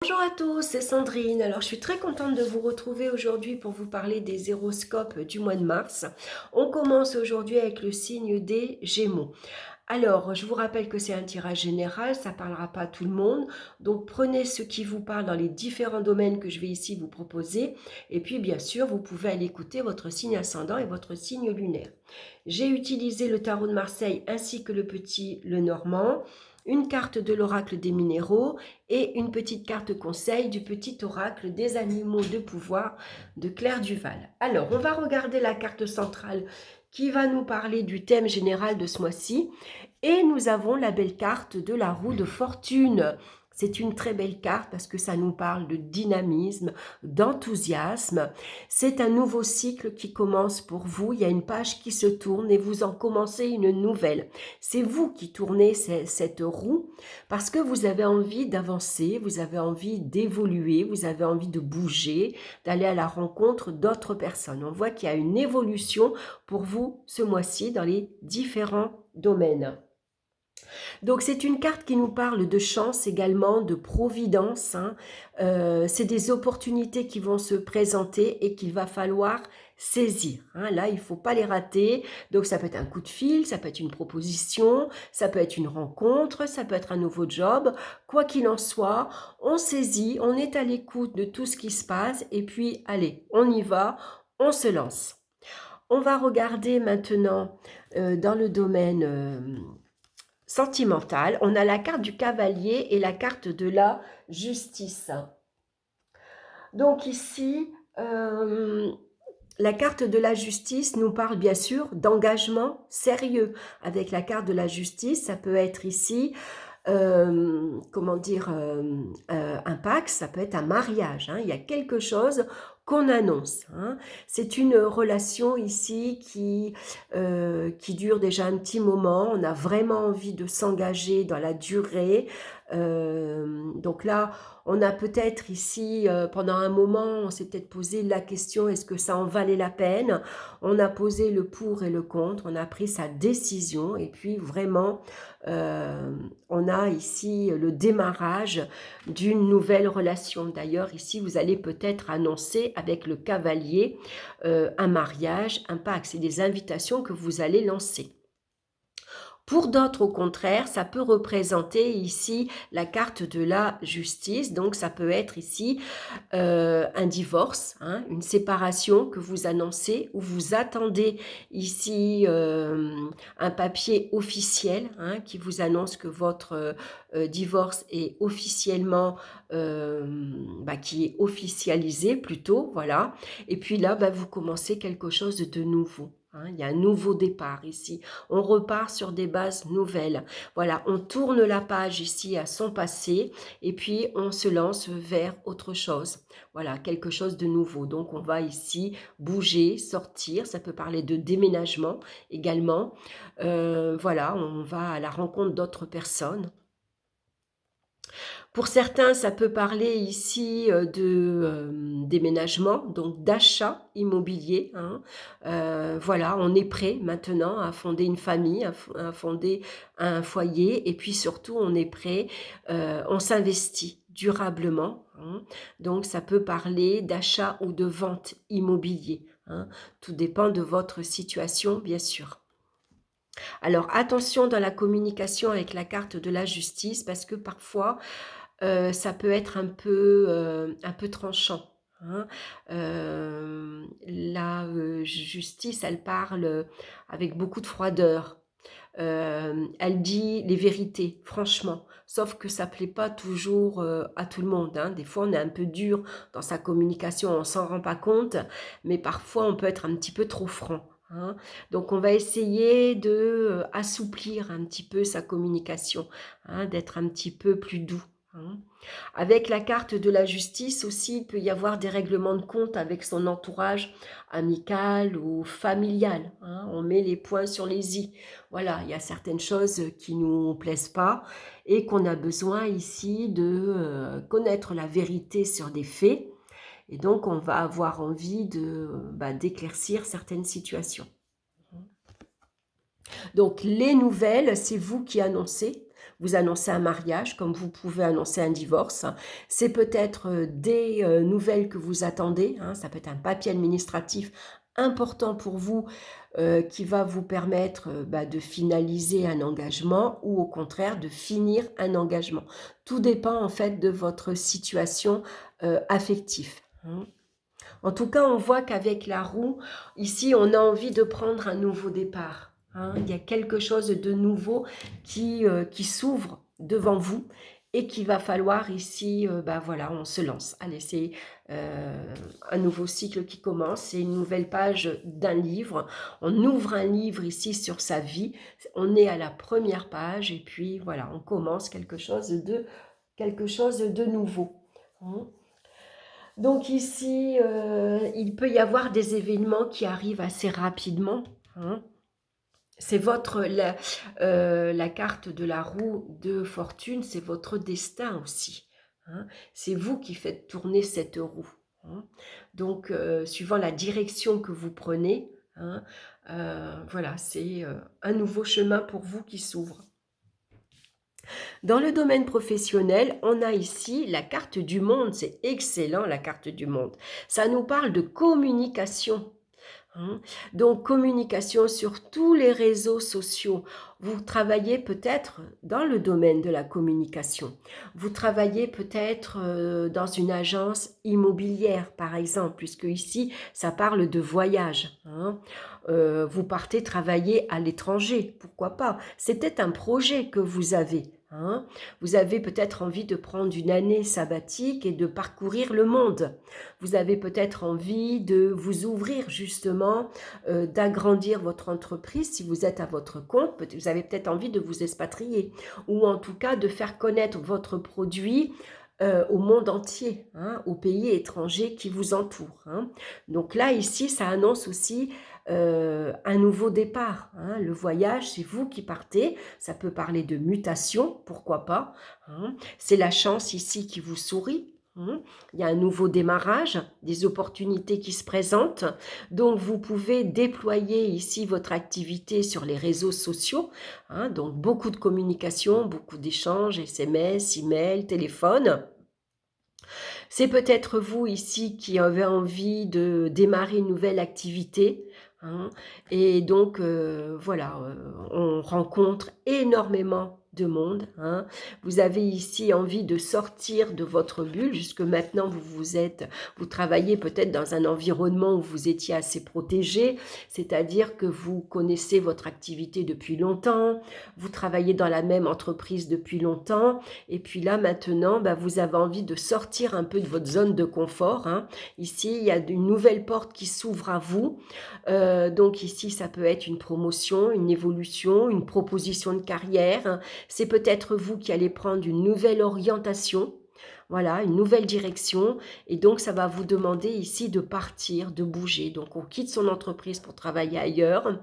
Bonjour à tous, c'est Sandrine. Alors, je suis très contente de vous retrouver aujourd'hui pour vous parler des horoscopes du mois de mars. On commence aujourd'hui avec le signe des Gémeaux. Alors, je vous rappelle que c'est un tirage général, ça ne parlera pas à tout le monde. Donc, prenez ce qui vous parle dans les différents domaines que je vais ici vous proposer. Et puis, bien sûr, vous pouvez aller écouter votre signe ascendant et votre signe lunaire. J'ai utilisé le tarot de Marseille ainsi que le petit Lenormand, une carte de l'oracle des minéraux et une petite carte conseil du petit oracle des animaux de pouvoir de Claire Duval. Alors, on va regarder la carte centrale qui va nous parler du thème général de ce mois-ci. Et nous avons la belle carte de la roue de fortune. C'est une très belle carte parce que ça nous parle de dynamisme, d'enthousiasme. C'est un nouveau cycle qui commence pour vous. Il y a une page qui se tourne et vous en commencez une nouvelle. C'est vous qui tournez cette roue parce que vous avez envie d'avancer, vous avez envie d'évoluer, vous avez envie de bouger, d'aller à la rencontre d'autres personnes. On voit qu'il y a une évolution pour vous ce mois-ci dans les différents domaines. Donc c'est une carte qui nous parle de chance également, de providence. C'est des opportunités qui vont se présenter et qu'il va falloir saisir. Là, il ne faut pas les rater. Donc ça peut être un coup de fil, ça peut être une proposition, ça peut être une rencontre, ça peut être un nouveau job. Quoi qu'il en soit, on saisit, on est à l'écoute de tout ce qui se passe et puis allez, on y va, on se lance. On va regarder maintenant dans le domaine sentimentale. On a la carte du cavalier et la carte de la justice. Donc ici, la carte de la justice nous parle bien sûr d'engagement sérieux. Avec la carte de la justice, ça peut être ici comment dire, un pacte, ça peut être un mariage. Il y a quelque chose qu'on annonce. C'est une relation ici qui dure déjà un petit moment. On a vraiment envie de s'engager dans la durée. Donc là, on a peut-être ici, pendant un moment, on s'est peut-être posé la question, est-ce que ça en valait la peine? On a posé le pour et le contre, on a pris sa décision et puis vraiment, on a ici le démarrage d'une nouvelle relation. D'ailleurs, ici, vous allez peut-être annoncer avec le cavalier un mariage, un pacte. C'est des invitations que vous allez lancer. Pour d'autres, au contraire, ça peut représenter ici la carte de la justice. Donc, ça peut être ici un divorce, une séparation que vous annoncez ou vous attendez ici un papier officiel qui vous annonce que votre divorce est officiellement, qui est officialisé plutôt, voilà. Et puis là, vous commencez quelque chose de nouveau. Il y a un nouveau départ ici. On repart sur des bases nouvelles. Voilà, on tourne la page ici à son passé et puis on se lance vers autre chose. Voilà, quelque chose de nouveau. Donc, on va ici bouger, sortir. Ça peut parler de déménagement également. Voilà, on va à la rencontre d'autres personnes. Pour certains, ça peut parler ici de déménagement, donc d'achat immobilier. Voilà, on est prêt maintenant à fonder une famille, à fonder un foyer, et puis surtout, on est prêt, on s'investit durablement. Donc, ça peut parler d'achat ou de vente immobilier. Tout dépend de votre situation, bien sûr. Alors, attention dans la communication avec la carte de la justice, parce que parfois, ça peut être un peu tranchant. La justice, elle parle avec beaucoup de froideur. Elle dit les vérités, franchement. Sauf que ça ne plaît pas toujours à tout le monde. Des fois, on est un peu dur dans sa communication, on ne s'en rend pas compte, mais parfois, on peut être un petit peu trop franc. Donc, on va essayer de assouplir un petit peu sa communication, d'être un petit peu plus doux. Avec la carte de la justice aussi, il peut y avoir des règlements de compte avec son entourage amical ou familial. On met les points sur les i. Voilà, il y a certaines choses qui ne nous plaisent pas et qu'on a besoin ici de connaître la vérité sur des faits. Et donc, on va avoir envie d'éclaircir certaines situations. Donc, les nouvelles, c'est vous qui annoncez. vous annoncez un mariage, comme vous pouvez annoncer un divorce. C'est peut-être des nouvelles que vous attendez, hein, ça peut être un papier administratif important pour vous qui va vous permettre de finaliser un engagement ou au contraire de finir un engagement. Tout dépend en fait de votre situation affective, hein. En tout cas, on voit qu'avec la roue, ici, on a envie de prendre un nouveau départ, hein. Il y a quelque chose de nouveau qui s'ouvre devant vous et qu'il va falloir ici, voilà, on se lance. Allez, c'est un nouveau cycle qui commence, c'est une nouvelle page d'un livre. On ouvre un livre ici sur sa vie, on est à la première page et puis voilà, on commence quelque chose de nouveau, hein. Donc ici, il peut y avoir des événements qui arrivent assez rapidement, hein. C'est la carte de la roue de fortune, c'est votre destin aussi, hein. C'est vous qui faites tourner cette roue, hein. Donc, suivant la direction que vous prenez, hein, voilà, c'est un nouveau chemin pour vous qui s'ouvre. Dans le domaine professionnel, on a ici la carte du monde. C'est excellent, la carte du monde. Ça nous parle de communication, hein. Donc, communication sur tous les réseaux sociaux. Vous travaillez peut-être dans le domaine de la communication. Vous travaillez peut-être dans une agence immobilière, par exemple, puisque ici, ça parle de voyage, hein. Vous partez travailler à l'étranger, pourquoi pas? C'était un projet que vous avez, hein. Vous avez peut-être envie de prendre une année sabbatique et de parcourir le monde. Vous avez peut-être envie de vous ouvrir justement, d'agrandir votre entreprise si vous êtes à votre compte. Vous avez peut-être envie de vous expatrier ou en tout cas de faire connaître votre produit au monde entier, hein, aux pays étrangers qui vous entourent, hein. Donc là, ici, ça annonce aussi un nouveau départ, hein. Le voyage, c'est vous qui partez. Ça peut parler de mutation, pourquoi pas, hein. C'est la chance ici qui vous sourit, hein. Il y a un nouveau démarrage, des opportunités qui se présentent. Donc, vous pouvez déployer ici votre activité sur les réseaux sociaux, hein. Donc, beaucoup de communication, beaucoup d'échanges, SMS, email, téléphone. C'est peut-être vous ici qui avez envie de démarrer une nouvelle activité, hein, et donc voilà, on rencontre énormément de monde, hein. Vous avez ici envie de sortir de votre bulle. Jusque maintenant, vous travaillez peut-être dans un environnement où vous étiez assez protégé, c'est-à-dire que vous connaissez votre activité depuis longtemps, vous travaillez dans la même entreprise depuis longtemps, et puis là, maintenant, vous avez envie de sortir un peu de votre zone de confort, hein. Ici, il y a une nouvelle porte qui s'ouvre à vous. Donc ici, ça peut être une promotion, une évolution, une proposition de carrière, hein. C'est peut-être vous qui allez prendre une nouvelle orientation. Voilà, une nouvelle direction. Et donc, ça va vous demander ici de partir, de bouger. Donc, on quitte son entreprise pour travailler ailleurs.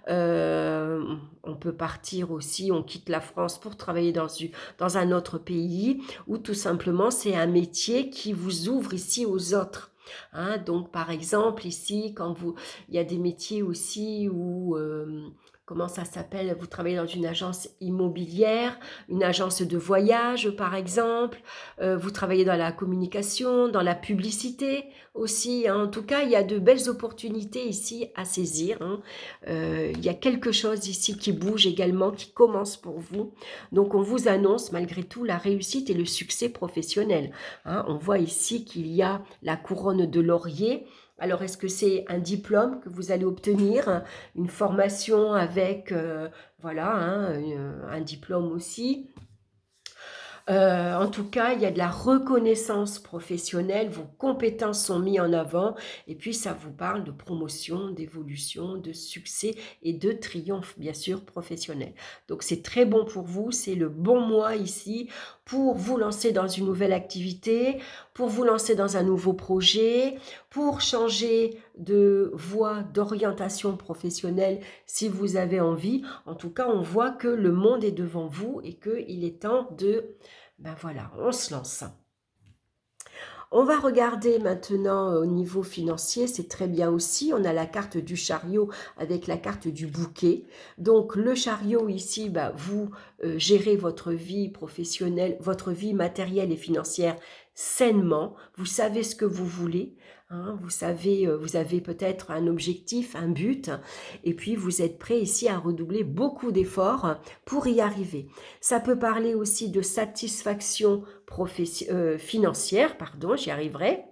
Euh, on peut partir aussi, on quitte la France pour travailler dans un autre pays. Ou tout simplement, c'est un métier qui vous ouvre ici aux autres, hein. Donc, par exemple, ici, il y a des métiers aussi où... comment ça s'appelle? Vous travaillez dans une agence immobilière, une agence de voyage, par exemple. Vous travaillez dans la communication, dans la publicité aussi, hein. En tout cas, il y a de belles opportunités ici à saisir, hein. Il y a quelque chose ici qui bouge également, qui commence pour vous. Donc, on vous annonce malgré tout la réussite et le succès professionnel, hein. On voit ici qu'il y a la couronne de laurier. Alors, est-ce que c'est un diplôme que vous allez obtenir, une formation avec, voilà, hein, un diplôme aussi? En tout cas, il y a de la reconnaissance professionnelle, vos compétences sont mises en avant et puis ça vous parle de promotion, d'évolution, de succès et de triomphe, bien sûr, professionnel. Donc, c'est très bon pour vous, c'est le bon mois ici pour vous lancer dans une nouvelle activité, pour vous lancer dans un nouveau projet, pour changer de voie, d'orientation professionnelle si vous avez envie. En tout cas, on voit que le monde est devant vous et qu'il est temps de... voilà, on se lance. On va regarder maintenant au niveau financier, c'est très bien aussi. On a la carte du chariot avec la carte du bouquet. Donc le chariot ici, bah, vous gérez votre vie professionnelle, votre vie matérielle et financière sainement. Vous savez ce que vous voulez. Hein, vous savez, vous avez peut-être un objectif, un but, et puis vous êtes prêt ici à redoubler beaucoup d'efforts pour y arriver. Ça peut parler aussi de satisfaction financière, pardon, j'y arriverai.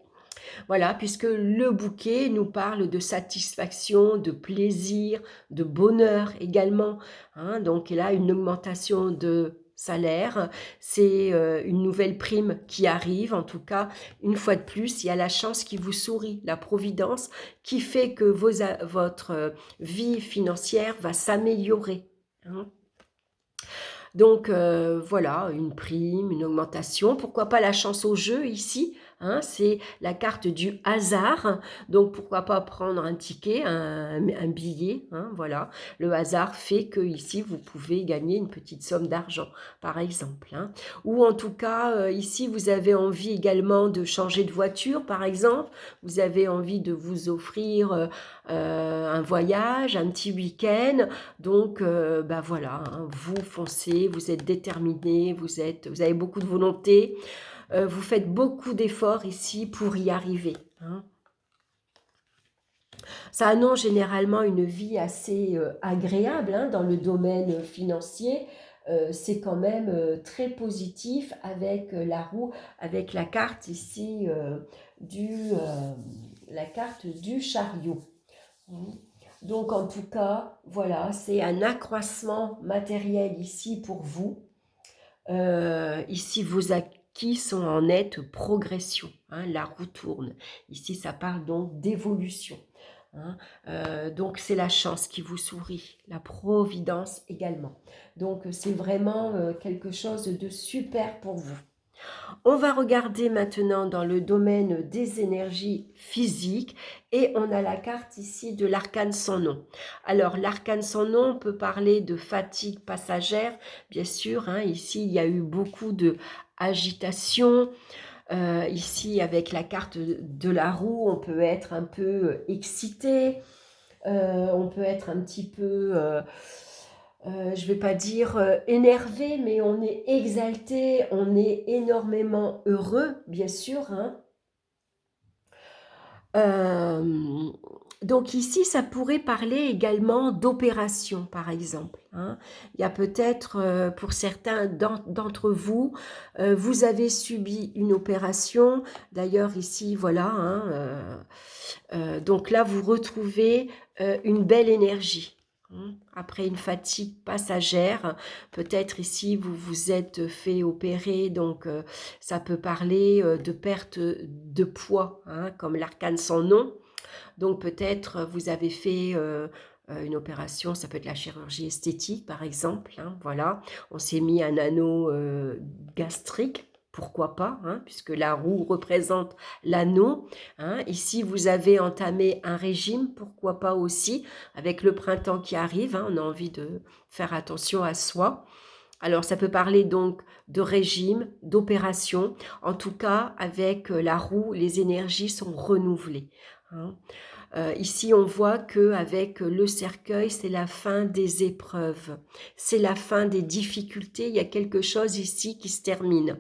Voilà, puisque le bouquet nous parle de satisfaction, de plaisir, de bonheur également. Hein, donc là, une augmentation de salaire, c'est une nouvelle prime qui arrive. En tout cas, une fois de plus, il y a la chance qui vous sourit, la providence qui fait que votre vie financière va s'améliorer. Hein. Donc voilà, une prime, une augmentation, pourquoi pas la chance au jeu ici, hein, c'est la carte du hasard, donc pourquoi pas prendre un ticket, un billet, hein, voilà. Le hasard fait que ici vous pouvez gagner une petite somme d'argent, par exemple. Hein. Ou en tout cas, ici vous avez envie également de changer de voiture, par exemple, vous avez envie de vous offrir un voyage, un petit week-end, donc bah voilà, hein, vous foncez, vous êtes déterminé, vous avez beaucoup de volonté, vous faites beaucoup d'efforts ici pour y arriver. Hein. Ça annonce généralement une vie assez agréable hein, dans le domaine financier. C'est quand même très positif avec la roue, avec la carte ici la carte du chariot. Donc en tout cas, voilà, c'est un accroissement matériel ici pour vous. Ici, vos acquis sont en nette progression. Hein, la roue tourne. Ici, ça parle donc d'évolution. Hein. Donc c'est la chance qui vous sourit, la providence également. Donc c'est vraiment quelque chose de super pour vous. On va regarder maintenant dans le domaine des énergies physiques et on a la carte ici de l'arcane sans nom. Alors l'arcane sans nom peut parler de fatigue passagère, bien sûr, hein, ici il y a eu beaucoup de agitation. Ici avec la carte de la roue, on peut être un peu excité, on peut être un petit peu... je ne vais pas dire énervé, mais on est exalté, on est énormément heureux, bien sûr. Hein. Donc ici, ça pourrait parler également d'opération, par exemple. Hein. Il y a peut-être, pour certains d'entre vous, vous avez subi une opération. D'ailleurs, ici, voilà. Hein, donc là, vous retrouvez une belle énergie. Après une fatigue passagère, peut-être ici vous vous êtes fait opérer, donc ça peut parler de perte de poids, hein, comme l'arcane sans nom. Donc peut-être vous avez fait une opération, ça peut être la chirurgie esthétique par exemple. Hein, voilà, on s'est mis un anneau gastrique. Pourquoi pas, hein, puisque la roue représente l'anneau. Hein. Ici, vous avez entamé un régime, pourquoi pas aussi, avec le printemps qui arrive, hein, on a envie de faire attention à soi. Alors, ça peut parler donc de régime, d'opération. En tout cas, avec la roue, les énergies sont renouvelées. Hein. Ici, on voit qu'avec le cercueil, c'est la fin des épreuves, c'est la fin des difficultés, il y a quelque chose ici qui se termine.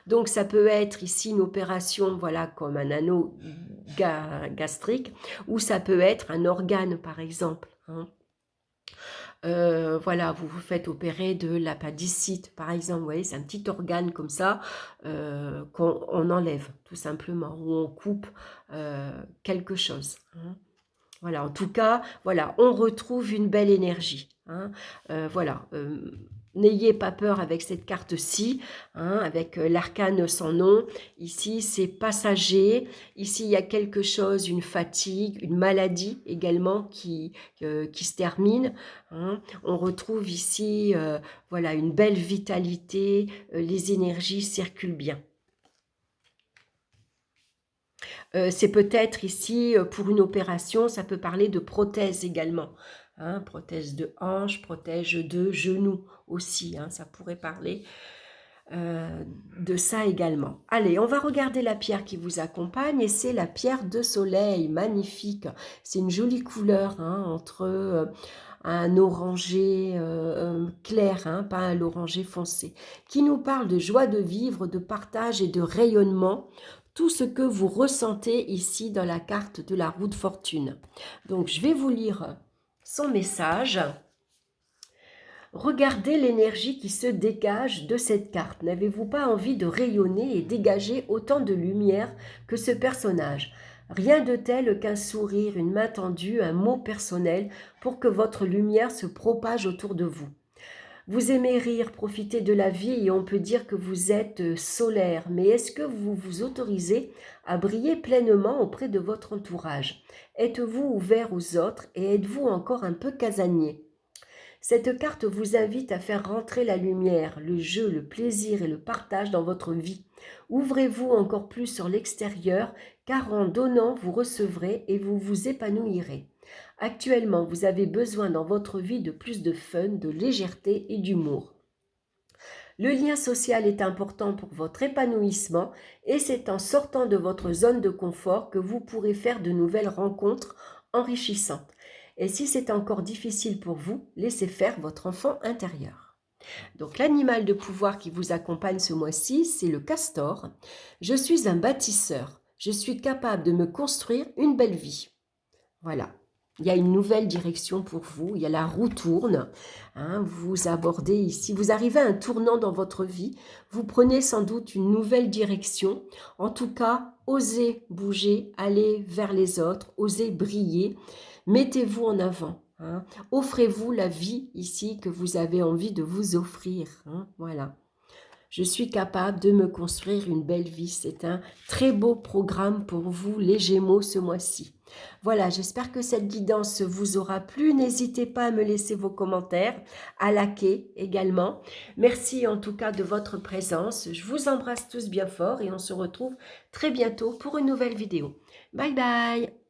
Donc, ça peut être ici une opération, voilà, comme un anneau gastrique, ou ça peut être un organe, par exemple. Hein. Voilà, vous vous faites opérer de l'appendicite, par exemple, vous voyez, c'est un petit organe comme ça qu'on enlève, tout simplement, ou on coupe quelque chose. Hein. Voilà, en tout cas, voilà, on retrouve une belle énergie. Hein. Voilà, n'ayez pas peur avec cette carte-ci, hein, avec l'arcane sans nom. Ici, c'est passager. Ici, il y a quelque chose, une fatigue, une maladie également qui se termine. Hein. On retrouve ici, voilà, une belle vitalité. Les énergies circulent bien. C'est peut-être ici, pour une opération, ça peut parler de prothèse également. Hein, prothèse de hanche, prothèse de genou aussi, hein, ça pourrait parler. de ça également. Allez, on va regarder la pierre qui vous accompagne et c'est la pierre de soleil, magnifique. C'est une jolie couleur hein, entre un orangé clair, hein, pas un orangé foncé, qui nous parle de joie de vivre, de partage et de rayonnement, tout ce que vous ressentez ici dans la carte de la roue de fortune. Donc, je vais vous lire son message. Regardez l'énergie qui se dégage de cette carte. N'avez-vous pas envie de rayonner et dégager autant de lumière que ce personnage ? Rien de tel qu'un sourire, une main tendue, un mot personnel pour que votre lumière se propage autour de vous. Vous aimez rire, profiter de la vie et on peut dire que vous êtes solaire, mais est-ce que vous vous autorisez à briller pleinement auprès de votre entourage ? Êtes-vous ouvert aux autres et êtes-vous encore un peu casanier ? Cette carte vous invite à faire rentrer la lumière, le jeu, le plaisir et le partage dans votre vie. Ouvrez-vous encore plus sur l'extérieur, car en donnant, vous recevrez et vous vous épanouirez. Actuellement, vous avez besoin dans votre vie de plus de fun, de légèreté et d'humour. Le lien social est important pour votre épanouissement et c'est en sortant de votre zone de confort que vous pourrez faire de nouvelles rencontres enrichissantes. Et si c'est encore difficile pour vous, laissez faire votre enfant intérieur. Donc l'animal de pouvoir qui vous accompagne ce mois-ci, c'est le castor. Je suis un bâtisseur. Je suis capable de me construire une belle vie. Voilà. Il y a une nouvelle direction pour vous. Il y a la roue tourne. Hein, vous abordez ici. Vous arrivez à un tournant dans votre vie. Vous prenez sans doute une nouvelle direction. En tout cas, osez bouger, allez vers les autres, osez briller. Mettez-vous en avant. Hein. Offrez-vous la vie ici que vous avez envie de vous offrir. Hein. Voilà. Je suis capable de me construire une belle vie. C'est un très beau programme pour vous, les Gémeaux, ce mois-ci. Voilà, j'espère que cette guidance vous aura plu. N'hésitez pas à me laisser vos commentaires, à liker également. Merci en tout cas de votre présence. Je vous embrasse tous bien fort et on se retrouve très bientôt pour une nouvelle vidéo. Bye bye!